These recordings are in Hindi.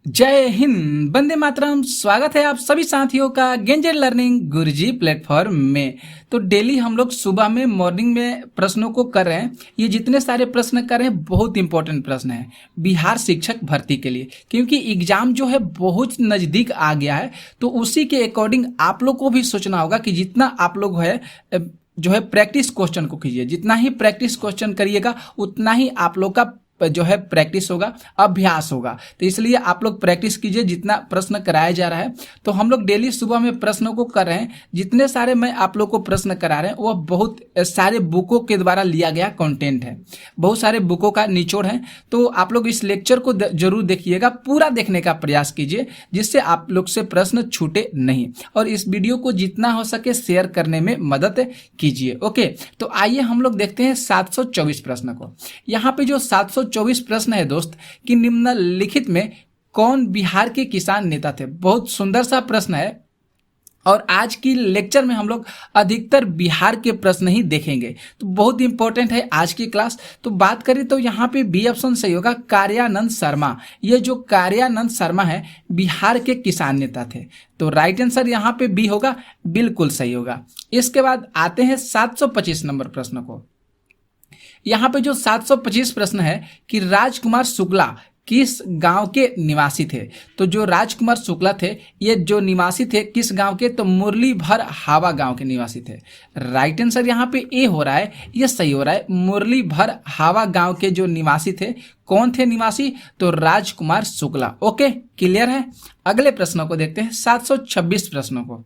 जय हिंद, वंदे मातरम। स्वागत है आप सभी साथियों का गेंजर लर्निंग गुरुजी प्लेटफॉर्म में। तो डेली हम लोग सुबह में मॉर्निंग में प्रश्नों को कर रहे हैं। ये जितने सारे प्रश्न कर रहे हैं बहुत इंपॉर्टेंट प्रश्न है बिहार शिक्षक भर्ती के लिए, क्योंकि एग्जाम जो है बहुत नज़दीक आ गया है। तो उसी के अकॉर्डिंग आप लोग को भी सोचना होगा कि जितना आप लोग जो है प्रैक्टिस क्वेश्चन को कीजिए। जितना ही प्रैक्टिस क्वेश्चन करिएगा उतना ही आप लोग का जो है प्रैक्टिस होगा, अभ्यास होगा। तो इसलिए आप लोग प्रैक्टिस कीजिए जितना प्रश्न कराया जा रहा है। तो हम लोग डेली सुबह में प्रश्नों को कर रहे हैं। जितने सारे मैं आप लोग को प्रश्न करा रहे हैं वह बहुत सारे बुकों के द्वारा लिया गया कंटेंट है, बहुत सारे बुकों का निचोड़ है। तो आप लोग इस लेक्चर को जरूर देखिएगा, पूरा देखने का प्रयास कीजिए जिससे आप लोग से प्रश्न छूटे नहीं, और इस वीडियो को जितना हो सके शेयर करने में मदद कीजिए। ओके, तो आइए हम लोग देखते हैं 724 प्रश्न को। यहाँ पे जो 724 प्रश्न है दोस्त कि निम्नलिखित में कौन बिहार के किसान नेता थे। बहुत सुंदर सा प्रश्न है, और आज की लेक्चर में हम लोग अधिकतर बिहार के प्रश्न ही देखेंगे। तो बहुत इंपॉर्टेंट है आज की क्लास। तो बात करें तो यहाँ पे बी ऑप्शन सही होगा, कार्यानंद शर्मा। ये जो कार्यानंद शर्मा है बिहार के किसान नेता थे। तो राइट आंसर यहाँ पे बी होगा, बिल्कुल सही होगा। इसके बाद आते हैं 725 नंबर प्रश्न को। यहाँ पे जो 725 प्रश्न है कि राजकुमार शुक्ला किस गांव के निवासी थे। तो जो राजकुमार शुक्ला थे ये जो निवासी थे किस गांव के, तो मुरलीभर हावा गांव के निवासी थे। राइट आंसर यहाँ पे ए हो रहा है, ये सही हो रहा है। मुरलीभर हावा गांव के जो निवासी थे, कौन थे निवासी, तो राजकुमार शुक्ला। ओके, क्लियर है। अगले प्रश्नों को देखते हैं, 726 प्रश्नों को।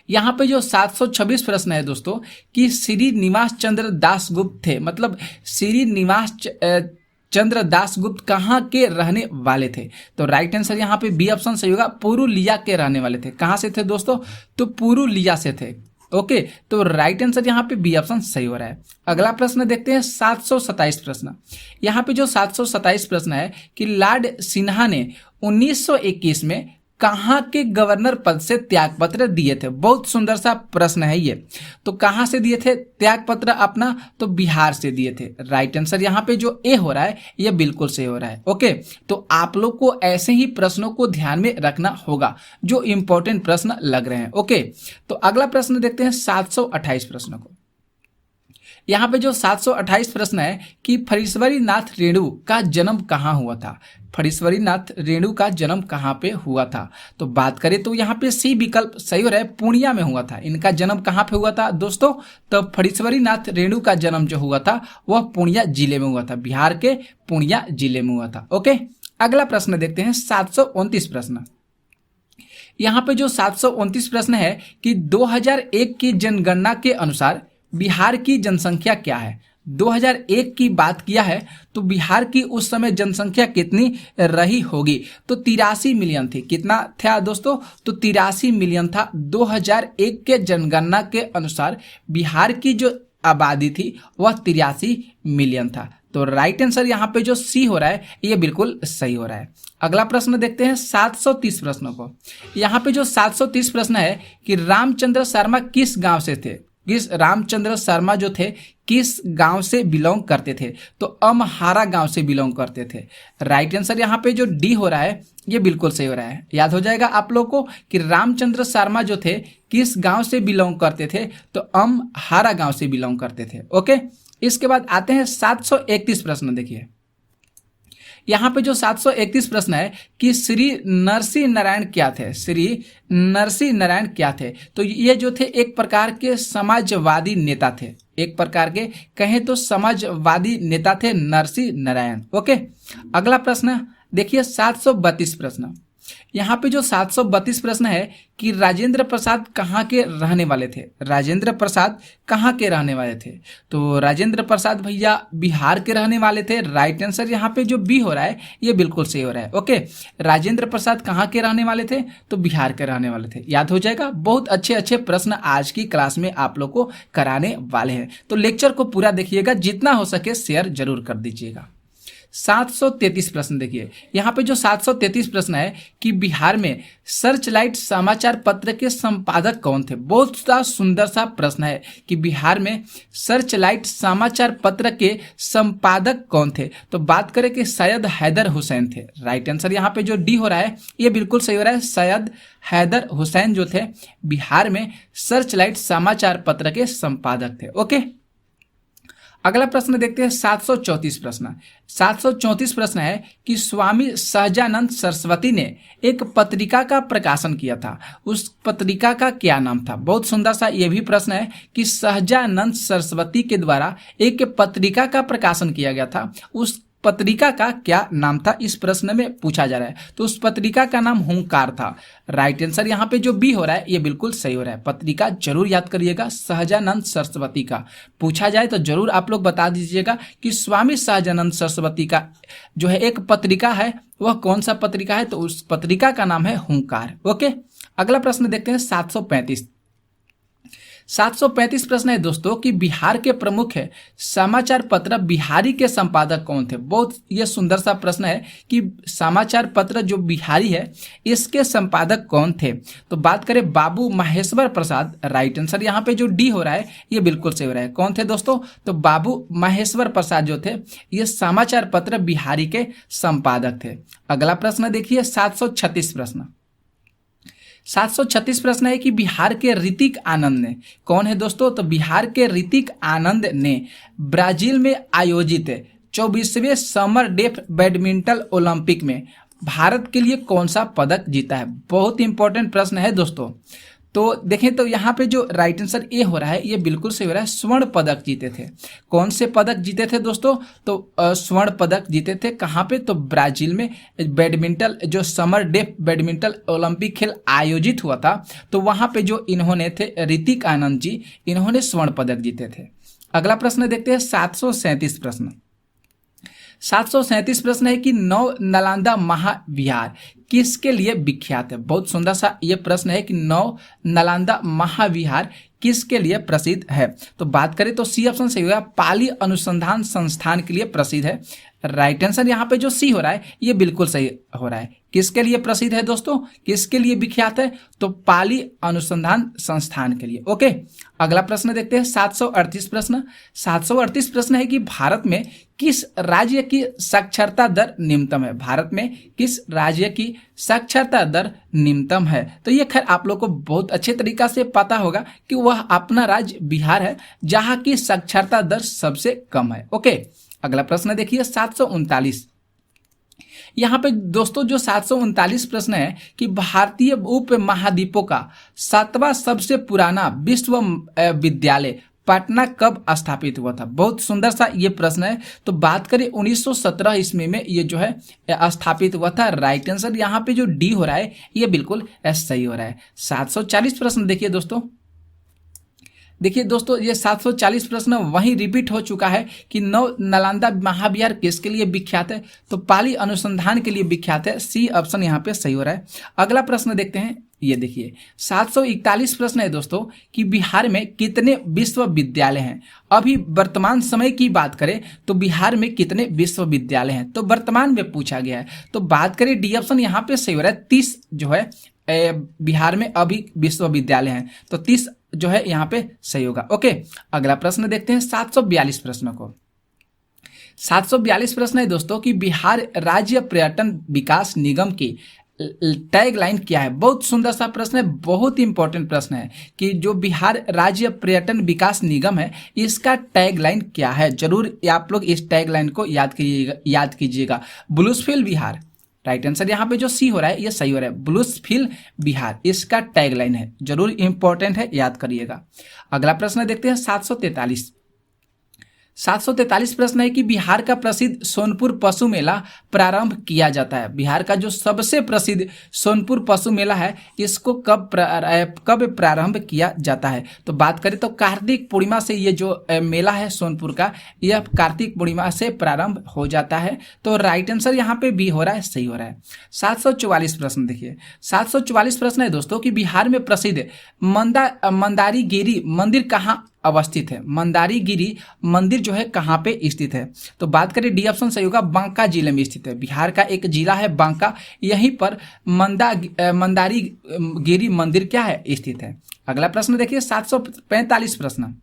यहाँ पे जो 726 प्रश्न है दोस्तों कि श्री निवास चंद्र दासगुप्त थे, मतलब श्री निवास चंद्र दासगुप्त कहाँ के रहने वाले थे। तो राइट आंसर यहाँ पे बी ऑप्शन सही होगा, पुरुलिया के रहने वाले थे। कहाँ से थे दोस्तों, तो पुरुलिया से थे। ओके, तो राइट आंसर यहाँ पे बी ऑप्शन सही हो रहा है। अगला प्रश्न देखते हैं 727 प्रश्न। यहाँ पे जो 727 प्रश्न है कि लॉर्ड सिन्हा ने 1921 में कहाँ के गवर्नर पद से त्यागपत्र दिए थे। बहुत सुंदर सा प्रश्न है ये। तो कहाँ से दिए थे त्यागपत्र अपना, तो बिहार से दिए थे। राइट आंसर यहाँ पे जो ए हो रहा है ये बिल्कुल सही हो रहा है। ओके, तो आप लोग को ऐसे ही प्रश्नों को ध्यान में रखना होगा जो इंपॉर्टेंट प्रश्न लग रहे हैं। ओके, तो अगला प्रश्न देखते हैं 728 प्रश्न को। यहाँ पे जो 728 प्रश्न है कि फरीश्वरी नाथ रेणु का जन्म कहाँ हुआ था। फरीश्वरी नाथ रेणु का जन्म कहाँ पे हुआ था, तो बात करें तो यहाँ पे सी विकल्प सही हो रहा है, पूर्णिया में हुआ था। इनका जन्म कहाँ पे हुआ था दोस्तों, तो फरीश्वरी नाथ रेणु का जन्म जो हुआ था वह पूर्णिया जिले में हुआ था, बिहार के पूर्णिया जिले में हुआ था। ओके, अगला प्रश्न देखते हैं 729 प्रश्न। यहाँ पे जो 729 प्रश्न है कि 2001 की जनगणना के अनुसार बिहार की जनसंख्या क्या है। 2001 की बात किया है तो बिहार की उस समय जनसंख्या कितनी रही होगी, तो 83 मिलियन थी। कितना था दोस्तों, तो 83 मिलियन था। 2001 के जनगणना के अनुसार बिहार की जो आबादी थी वह 83 मिलियन था। तो राइट आंसर यहाँ पे जो सी हो रहा है ये बिल्कुल सही हो रहा है। अगला प्रश्न देखते हैं 730 प्रश्नों को। यहाँ पे जो 730 प्रश्न है कि रामचंद्र शर्मा किस गांव से थे। रामचंद्र शर्मा जो थे किस गांव से बिलोंग करते थे, तो अमहारा गांव से बिलोंग करते थे। राइट आंसर यहाँ पे जो डी हो रहा है ये बिल्कुल सही हो रहा है। याद हो जाएगा आप लोग को कि रामचंद्र शर्मा जो थे किस गांव से बिलोंग करते थे, तो अमहारा गांव से बिलोंग करते थे। ओके, इसके बाद आते हैं 731 प्रश्न। देखिए यहाँ पे जो 731 प्रश्न है कि श्री नरसिंह नारायण क्या थे। श्री नरसिंह नारायण क्या थे, तो ये जो थे एक प्रकार के समाजवादी नेता थे। एक प्रकार के कहें तो समाजवादी नेता थे नरसिंह नारायण। ओके, अगला प्रश्न देखिए 732 प्रश्न। यहाँ पे जो 732 प्रश्न है कि राजेंद्र प्रसाद कहाँ के रहने वाले थे। राजेंद्र प्रसाद कहाँ के रहने वाले थे, तो राजेंद्र प्रसाद भैया बिहार के रहने वाले थे। राइट आंसर यहाँ पे जो बी हो रहा है ये बिल्कुल सही हो रहा है। ओके, राजेंद्र प्रसाद कहाँ के रहने वाले थे, तो बिहार के रहने वाले थे। याद हो जाएगा। बहुत अच्छे अच्छे प्रश्न आज की क्लास में आप लोग को कराने वाले हैं, तो लेक्चर को पूरा देखिएगा, जितना हो सके शेयर जरूर कर दीजिएगा। 733 प्रश्न देखिए, यहाँ पे जो 733 प्रश्न है कि बिहार में सर्चलाइट समाचार पत्र के संपादक कौन थे। बहुत सा सुंदर सा प्रश्न है कि बिहार में सर्चलाइट समाचार पत्र के संपादक कौन थे। तो बात करें कि सैयद हैदर हुसैन थे। राइट आंसर यहाँ पे जो डी हो रहा है ये बिल्कुल सही हो रहा है। सैयद हैदर हुसैन जो थे बिहार में सर्चलाइट समाचार पत्र के संपादक थे। ओके, अगला प्रश्न देखते हैं 734 प्रश्न। 734 प्रश्न है कि स्वामी सहजानंद सरस्वती ने एक पत्रिका का प्रकाशन किया था, उस पत्रिका का क्या नाम था। बहुत सुंदर सा यह भी प्रश्न है कि सहजानंद सरस्वती के द्वारा एक पत्रिका का प्रकाशन किया गया था, उस पत्रिका का क्या नाम था, इस प्रश्न में पूछा जा रहा है। तो उस पत्रिका का नाम हुंकार था। राइट आंसर यहाँ पे जो बी हो रहा है ये बिल्कुल सही हो रहा है। पत्रिका जरूर याद करिएगा, सहजानंद सरस्वती का पूछा जाए तो जरूर आप लोग बता दीजिएगा कि स्वामी सहजानंद सरस्वती का जो है एक पत्रिका है वह कौन सा पत्रिका है। तो उस पत्रिका का नाम है हुंकार। ओके, अगला प्रश्न देखते हैं 735 प्रश्न है दोस्तों कि बिहार के प्रमुख समाचार पत्र बिहारी के संपादक कौन थे। बहुत ये सुंदर सा प्रश्न है कि समाचार पत्र जो बिहारी है इसके संपादक कौन थे। तो बात करें बाबू महेश्वर प्रसाद। राइट आंसर यहाँ पे जो डी हो रहा है ये बिल्कुल सही हो रहा है। कौन थे दोस्तों, तो बाबू महेश्वर प्रसाद जो थे ये समाचार पत्र बिहारी के संपादक थे। अगला प्रश्न देखिए 736 प्रश्न है कि बिहार के ऋतिक आनंद ने, कौन है दोस्तों, तो बिहार के ऋतिक आनंद ने ब्राजील में आयोजित 24वें समर डेफ बैडमिंटन ओलंपिक में भारत के लिए कौन सा पदक जीता है। बहुत इंपॉर्टेंट प्रश्न है दोस्तों। तो देखें तो यहाँ पे जो राइट आंसर ए हो रहा है ये बिल्कुल सही हो रहा है। स्वर्ण पदक जीते थे। कौन से पदक जीते थे दोस्तों, तो स्वर्ण पदक जीते थे। कहाँ पे, तो ब्राजील में बैडमिंटन जो समर डेफ बैडमिंटन ओलंपिक खेल आयोजित हुआ था तो वहाँ पे जो इन्होंने थे ऋतिक आनंद जी, इन्होंने स्वर्ण पदक जीते थे। अगला प्रश्न देखते हैं 737 प्रश्न। 737 प्रश्न है कि नव नालंदा महाविहार किसके लिए विख्यात है। बहुत सुंदर सा ये प्रश्न है कि नव नालंदा महाविहार किसके लिए प्रसिद्ध है। तो बात करें तो सी ऑप्शन सही होगा, पाली अनुसंधान संस्थान के लिए प्रसिद्ध है। राइट आंसर यहाँ पे जो सी हो रहा है ये बिल्कुल सही हो रहा है। किसके लिए प्रसिद्ध है दोस्तों, किसके लिए विख्यात है, तो पाली अनुसंधान संस्थान के लिए। ओके, अगला प्रश्न देखते हैं 738 प्रश्न। 738 प्रश्न है कि भारत में किस राज्य की साक्षरता दर निम्नतम है। भारत में किस राज्य की साक्षरता दर निम्नतम है। तो ये खैर आप लोग को बहुत अच्छे तरीका से पता होगा कि वह अपना राज्य बिहार है जहां की साक्षरता दर सबसे कम है। ओके, अगला प्रश्न देखिए 739। यहाँ पे दोस्तों जो 739 प्रश्न है कि भारतीय उप महाद्वीपों का 7वां सबसे पुराना विश्वविद्यालय पटना कब स्थापित हुआ था। बहुत सुंदर सा ये प्रश्न है। तो बात करें 1917 ईस्वी में ये जो है स्थापित हुआ था। राइट आंसर यहाँ पे जो डी हो रहा है ये बिल्कुल सही हो रहा है। 740 प्रश्न देखिए दोस्तों। देखिए दोस्तों ये 740 प्रश्न वहीं रिपीट हो चुका है कि नव नालंदा महाविहार किसके लिए विख्यात है, तो पाली अनुसंधान के लिए विख्यात है। सी ऑप्शन यहाँ पे सही हो रहा है। अगला प्रश्न देखते हैं, ये देखिए 741 प्रश्न है दोस्तों कि बिहार में कितने विश्वविद्यालय हैं। अभी वर्तमान समय की बात करें तो बिहार में कितने विश्वविद्यालय हैं, तो वर्तमान में पूछा गया है। तो बात करें डी ऑप्शन यहाँ पे सही हो रहा है। 30 जो है बिहार में अभी विश्वविद्यालय हैं, तो 30 जो है यहाँ पे सही होगा। ओके, अगला प्रश्न देखते हैं 742 प्रश्न को। 742 प्रश्न है दोस्तों कि बिहार राज्य पर्यटन विकास निगम की टैग लाइन क्या है। बहुत सुंदर सा प्रश्न है, बहुत इंपॉर्टेंट प्रश्न है कि जो बिहार राज्य पर्यटन विकास निगम है इसका टैग लाइन क्या है। जरूर आप लोग इस टैग लाइन को याद कीजिएगा। ब्लूसफील्ड बिहार। राइट आंसर यहाँ पे जो सी हो रहा है ये सही हो रहा है। ब्लूसफील्ड बिहार इसका टैग लाइन है, जरूर इंपॉर्टेंट है, याद करिएगा। अगला प्रश्न देखते हैं 743 प्रश्न है कि बिहार का प्रसिद्ध सोनपुर पशु मेला प्रारंभ किया जाता है। बिहार का जो सबसे प्रसिद्ध सोनपुर पशु मेला है इसको कब प्रारंभ किया जाता है। तो बात करें तो कार्तिक पूर्णिमा से ये जो मेला है सोनपुर का, यह कार्तिक पूर्णिमा से प्रारंभ हो जाता है। तो राइट आंसर यहाँ पे बी हो रहा है, सही हो रहा है। 744 प्रश्न देखिए। 744 प्रश्न है दोस्तों कि बिहार में प्रसिद्ध मंदारीगिरी मंदिर कहाँ अवस्थित है? मंदारी गिरी मंदिर जो है कहाँ पे स्थित है? तो बात करें डी ऑप्शन सही होगा, बांका जिले में स्थित है। बिहार का एक जिला है बांका, यहीं पर मंदारी गिरी मंदिर क्या है, स्थित है। अगला प्रश्न देखिए 745 प्रश्न।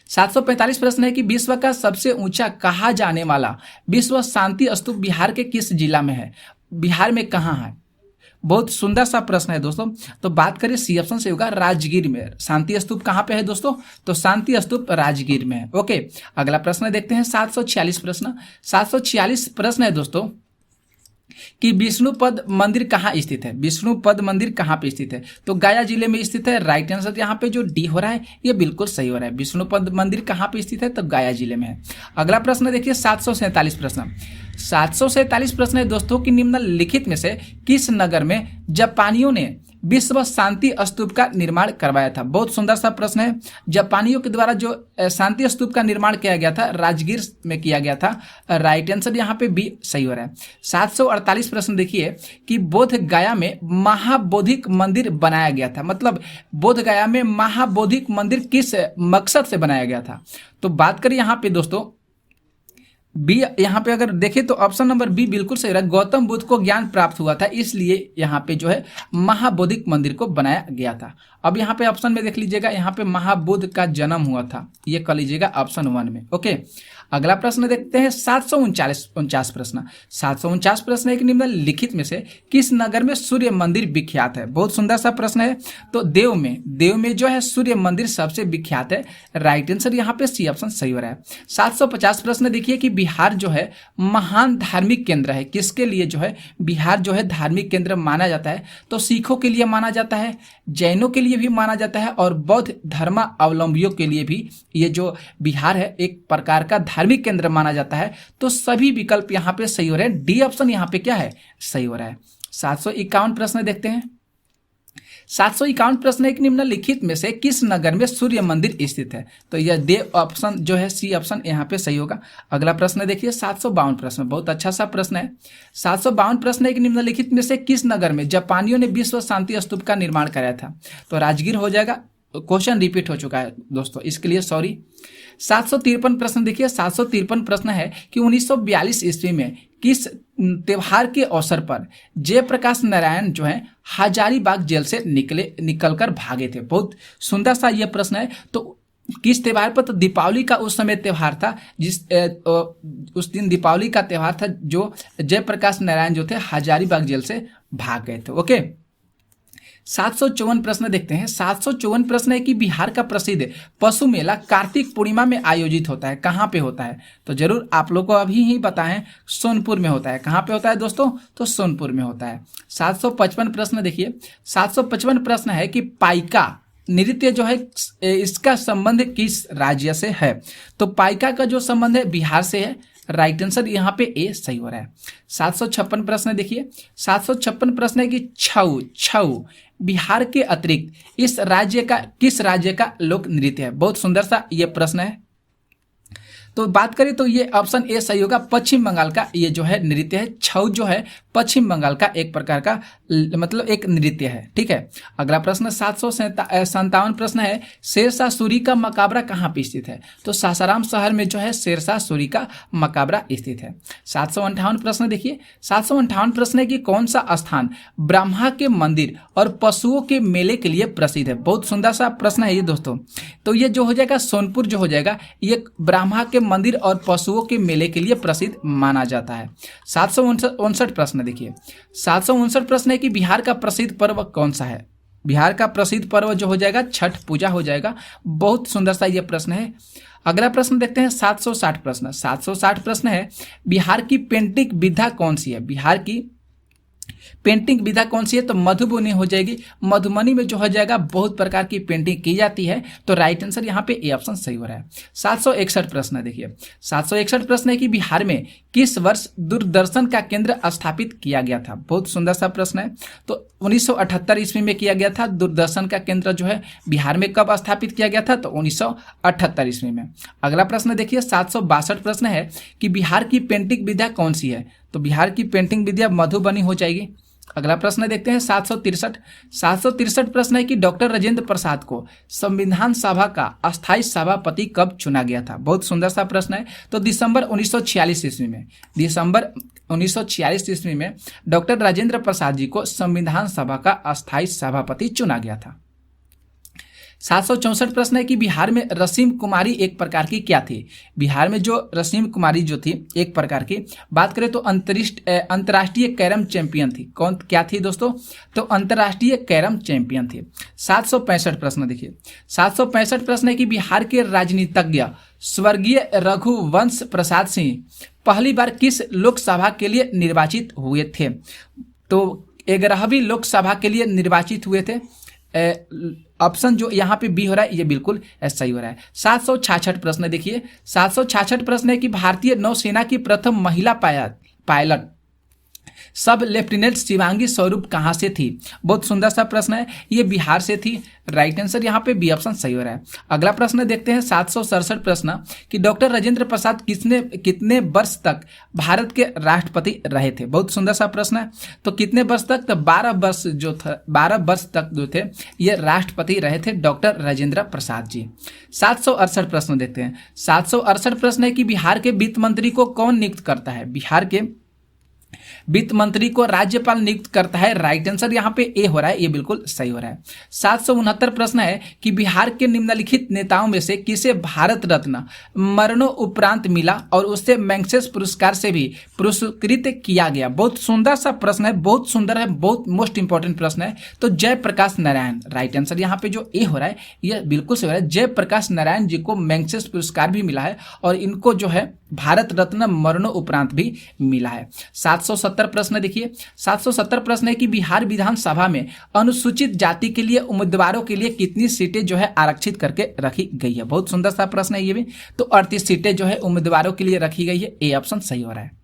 745 प्रश्न है कि विश्व का सबसे ऊंचा कहा जाने वाला विश्व शांति स्तूप बिहार के किस जिला में है? बिहार में कहाँ है? बहुत सुंदर सा प्रश्न है दोस्तों। तो बात करें सी ऑप्शन से होगा राजगीर में। शांति स्तूप कहाँ पे है दोस्तों? तो शांति स्तूप राजगीर में है। ओके, अगला प्रश्न देखते हैं 746 प्रश्न। 746 प्रश्न है दोस्तों कि विष्णुपद मंदिर कहाँ स्थित है? विष्णुपद मंदिर कहाँ पे स्थित है? तो गया जिले में स्थित है। राइट आंसर यहाँ पे जो डी हो रहा है ये बिल्कुल सही हो रहा है। विष्णुपद मंदिर कहाँ पे स्थित है? तो गया जिले में है। अगला प्रश्न देखिए 747 प्रश्न। 747 प्रश्न है दोस्तों कि निम्नलिखित में से किस नगर में जापानियों ने विश्व शांति स्तूप का निर्माण करवाया था? बहुत सुंदर सा प्रश्न है। जापानियों के द्वारा जो शांति स्तूप का निर्माण किया गया था राजगीर में किया गया था। राइट आंसर यहाँ पे बी सही हो रहा है। 748 प्रश्न देखिए कि बोध गया में महाबोधिक मंदिर बनाया गया था। मतलब बोध गया में महाबोधिक मंदिर किस मकसद से बनाया गया था? तो बात करें यहाँ पे दोस्तों बी, यहाँ पे अगर देखें तो ऑप्शन नंबर बी बिल्कुल सही रहा। गौतम बुद्ध को ज्ञान प्राप्त हुआ था, इसलिए यहाँ पे जो है महाबोधिक मंदिर को बनाया गया था। अब यहाँ पे ऑप्शन में देख लीजिएगा, यहाँ पे महाबुद्ध का जन्म हुआ था, ये कर लीजिएगा ऑप्शन 1 में। ओके, अगला प्रश्न देखते हैं 749 प्रश्न। 749 प्रश्न एक निम्नलिखित में से किस नगर में सूर्य मंदिर विख्यात है? बहुत सुंदर सा प्रश्न है। तो देव में जो है सूर्य मंदिर सबसे विख्यात है। राइट आंसर यहाँ पे सी ऑप्शन सही हो रहा है। 750 प्रश्न देखिए कि बिहार जो है महान धार्मिक केंद्र है। किसके लिए जो है बिहार जो है धार्मिक केंद्र माना जाता है? तो सिखों के लिए माना जाता है, जैनों के लिए भी माना जाता है और बौद्ध धर्मावलंबियों के लिए भी ये जो बिहार है एक प्रकार का धार्मिक केंद्र माना जाता है। तो सभी विकल्प यहाँ पे सही हो रहे हैं। डी ऑप्शन यहाँ पे क्या है, सही हो रहा है। 751 प्रश्न देखते हैं। 751 प्रश्न एक निम्नलिखित में से किस नगर में सूर्य मंदिर स्थित है? तो यह दे ऑप्शन जो है सी ऑप्शन यहाँ पे सही होगा। अगला प्रश्न देखिए 752 प्रश्न, बहुत अच्छा सा प्रश्न है। 752 प्रश्न एक निम्नलिखित में से किस नगर में जापानियों ने विश्व शांति स्तूप का निर्माण कराया था? तो राजगीर हो जाएगा। क्वेश्चन रिपीट हो चुका है दोस्तों, इसके लिए सॉरी। 753 प्रश्न देखिए। 753 प्रश्न है कि 1942 ईस्वी में किस त्योहार के अवसर पर जयप्रकाश नारायण जो है हजारीबाग जेल से निकलकर भागे थे? बहुत सुंदर सा यह प्रश्न है। तो किस त्योहार पर? तो दीपावली का उस समय त्योहार था, उस दिन दीपावली का त्योहार था जो जयप्रकाश नारायण जो थे हजारीबाग जेल से भाग गए थे। ओके, 754 प्रश्न देखते हैं। 754 प्रश्न है कि बिहार का प्रसिद्ध पशु मेला कार्तिक पूर्णिमा में आयोजित होता है, कहाँ पे होता है? तो जरूर आप लोग को अभी ही बताएं, सोनपुर में होता है। कहाँ पे होता है दोस्तों? तो सोनपुर में होता है। 755 प्रश्न देखिए। 755 प्रश्न है कि पाइका नृत्य जो है इसका संबंध किस राज्य से है? तो पाइका का जो संबंध है बिहार से है। राइट आंसर यहाँ पे ए सही हो रहा है। 756 प्रश्न देखिए। 756 प्रश्न है कि छऊ बिहार के अतिरिक्त किस राज्य का लोक नृत्य है? बहुत सुंदर सा ये प्रश्न है। तो बात करें तो ये ऑप्शन ए सही होगा। पश्चिम बंगाल का ये जो है नृत्य है। छऊ जो है पश्चिम बंगाल का एक प्रकार का मतलब एक नृत्य है। ठीक है, अगला प्रश्न 757 प्रश्न है शेरशाह सूरी का मकबरा कहाँ पे स्थित है? तो सासाराम शहर में जो है शेरशाह सूरी का मकबरा स्थित है। 758 प्रश्न देखिए। 758 प्रश्न है कि कौन सा स्थान ब्रह्मा के मंदिर और पशुओं के मेले के लिए प्रसिद्ध है? बहुत सुंदर सा प्रश्न है ये दोस्तों। तो ये जो हो जाएगा सोनपुर जो हो जाएगा, ये ब्रह्मा के मंदिर और पशुओं के मेले के लिए प्रसिद्ध माना जाता है। 759 प्रश्न देखिए। 759 प्रश्न है कि बिहार का प्रसिद्ध पर्व कौन सा है? बिहार का प्रसिद्ध पर्व जो हो जाएगा छठ पूजा हो जाएगा। बहुत सुंदर सा यह प्रश्न है। अगला प्रश्न देखते हैं 760 प्रश्न। 760 प्रश्न है बिहार की पेंटिंग विधा कौन सी है? बिहार की पेंटिंग विधा कौन सी है? तो मधुबनी हो जाएगी। मधुबनी में जो हो जाएगा बहुत प्रकार की पेंटिंग की जाती है। तो राइट आंसर यहाँ पे ए ऑप्शन सही हो रहा है। 761 प्रश्न देखिए। 761 प्रश्न है कि बिहार में किस वर्ष दूरदर्शन का केंद्र स्थापित किया गया था? बहुत सुंदर सा प्रश्न है। तो 1978 ईस्वी में किया गया था दूरदर्शन का केंद्र जो है बिहार में। कब स्थापित किया गया था? तो 1978 ईस्वी में। अगला प्रश्न देखिए 762 प्रश्न है कि बिहार की पेंटिंग विधा कौन सी है? तो बिहार की पेंटिंग विधा मधुबनी हो जाएगी। अगला प्रश्न देखते हैं 763 प्रश्न है कि डॉक्टर राजेंद्र प्रसाद को संविधान सभा का अस्थायी सभापति कब चुना गया था। बहुत सुंदर सा प्रश्न है। तो दिसंबर 1946 ईस्वी में डॉक्टर राजेंद्र प्रसाद जी को संविधान सभा का अस्थायी सभापति चुना गया था। 764 प्रश्न है कि बिहार में रसीम कुमारी एक प्रकार की क्या थी। बिहार में जो रसीम कुमारी जो थी एक प्रकार की बात करें तो अंतर्राष्ट्रीय कैरम चैंपियन थी। कौन क्या थी दोस्तों? तो अंतर्राष्ट्रीय कैरम चैंपियन थी। 765 प्रश्न देखिए, 765 प्रश्न है कि बिहार के राजनीतिज्ञ स्वर्गीय रघुवंश प्रसाद सिंह पहली बार किस लोकसभा के लिए निर्वाचित हुए थे। तो 11वीं लोकसभा के लिए निर्वाचित हुए थे। ऑप्शन जो यहाँ पे बी हो रहा है ये बिल्कुल सही हो रहा है। 766 प्रश्न देखिए, 766 प्रश्न है कि भारतीय नौसेना की प्रथम महिला पायलट सब लेफ्टिनेंट शिवांगी स्वरूप कहाँ से थी। बहुत सुंदर सा प्रश्न है, ये बिहार से थी। राइट आंसर यहाँ पे बी ऑप्शन सही हो रहा है। अगला प्रश्न देखते हैं 767 प्रश्न कि डॉक्टर राजेंद्र प्रसाद कितने वर्ष तक भारत के राष्ट्रपति रहे थे। बहुत सुंदर सा प्रश्न है। तो कितने वर्ष तक? तो 12 वर्ष तक जो थे ये राष्ट्रपति रहे थे डॉक्टर राजेंद्र प्रसाद जी। 768 प्रश्न देखते हैं। 768 प्रश्न है कि बिहार के वित्त मंत्री को कौन नियुक्त करता है। बिहार के वित्त मंत्री को राज्यपाल नियुक्त करता है। राइट आंसर यहाँ पे ए हो रहा है, ये बिल्कुल सही हो रहा है। 769 प्रश्न है कि बिहार के निम्नलिखित नेताओं में से किसे भारत रत्न मरणोपरांत मिला और उससे मैग्सेस पुरस्कार से भी पुरस्कृत किया गया। बहुत सुंदर सा प्रश्न है, बहुत सुंदर है, बहुत मोस्ट इंपॉर्टेंट प्रश्न है। तो जयप्रकाश नारायण, राइट आंसर यहाँ पे जो ए हो रहा है ये बिल्कुल सही हो रहा है। जयप्रकाश नारायण जी को मैग्सेस पुरस्कार भी मिला है और इनको जो है भारत रत्न मरणोपरांत भी मिला है। 770 प्रश्न देखिए, 770 प्रश्न है कि बिहार विधानसभा में अनुसूचित जाति के लिए उम्मीदवारों के लिए कितनी सीटें जो है आरक्षित करके रखी गई है। बहुत सुंदर सा प्रश्न है ये भी। तो 38 सीटें जो है उम्मीदवारों के लिए रखी गई है। ए ऑप्शन सही हो रहा है।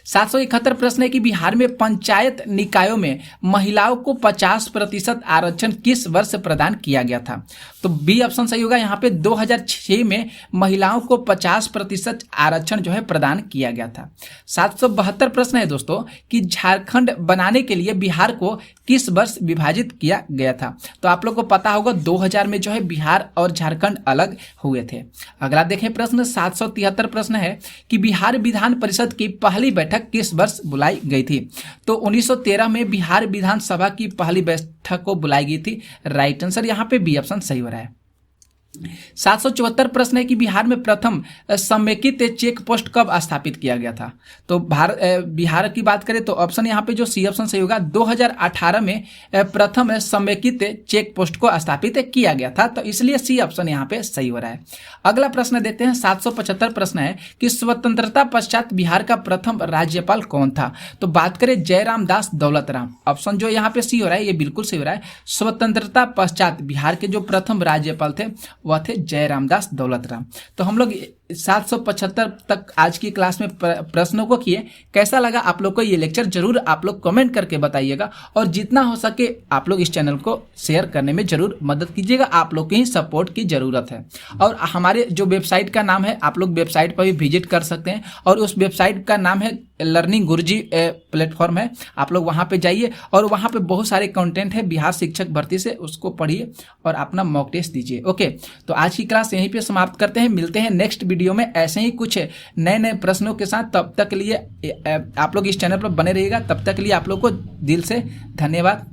771 प्रश्न है कि बिहार में पंचायत निकायों में महिलाओं को 50% आरक्षण किस वर्ष प्रदान किया गया था। तो बी ऑप्शन सही होगा। यहाँ पे 2006 में महिलाओं को 50% आरक्षण जो है प्रदान किया गया था। 772 प्रश्न है दोस्तों कि झारखंड बनाने के लिए बिहार को किस वर्ष विभाजित किया गया था। तो आप लोग को पता होगा 2000 में जो है बिहार और झारखंड अलग हुए थे। अगला देखें प्रश्न 773 प्रश्न है कि बिहार विधान परिषद की पहली बैठक किस वर्ष बुलाई गई थी। तो 1913 में बिहार विधानसभा की पहली बैठक को बुलाई गई थी। राइट आंसर यहाँ पे बी ऑप्शन सही हो रहा है। 774 प्रश्न है कि बिहार में प्रथम समेकित चेक पोस्ट कब स्थापित किया गया था। तो बिहार की बात करें तो ऑप्शन यहाँ पे जो सी ऑप्शन सही होगा 2018 में प्रथम समेकित चेक पोस्ट को स्थापित किया गया था। तो इसलिए सी ऑप्शन यहाँ पे सही हो रहा है। अगला प्रश्न देखते हैं 775 प्रश्न है कि स्वतंत्रता पश्चात बिहार का प्रथम राज्यपाल कौन था। तो बात करें जयराम दास दौलतराम, ऑप्शन जो यहाँ पे सी हो रहा है ये बिल्कुल सही हो रहा है। स्वतंत्रता पश्चात बिहार के जो प्रथम राज्यपाल थे वह थे जयराम दास दौलतराम। तो हम लोग 775 तक आज की क्लास में प्रश्नों को किए। कैसा लगा आप लोग को ये लेक्चर जरूर आप लोग कमेंट करके बताइएगा और जितना हो सके आप लोग इस चैनल को शेयर करने में जरूर मदद कीजिएगा। आप लोग की ही सपोर्ट की ज़रूरत है। और हमारे जो वेबसाइट का नाम है आप लोग वेबसाइट पर भी विजिट कर सकते हैं और उस वेबसाइट का नाम है लर्निंग गुरुजी प्लेटफॉर्म है। आप लोग वहाँ पे जाइए और वहाँ पे बहुत सारे कंटेंट है बिहार शिक्षक भर्ती से, उसको पढ़िए और अपना मॉक टेस्ट दीजिए। ओके, तो आज की क्लास यहीं पे समाप्त करते हैं। मिलते हैं नेक्स्ट वीडियो में ऐसे ही कुछ नए नए प्रश्नों के साथ। तब तक के लिए आप लोग इस चैनल पर बने रहिएगा। तब तक के लिए आप लोग को दिल से धन्यवाद।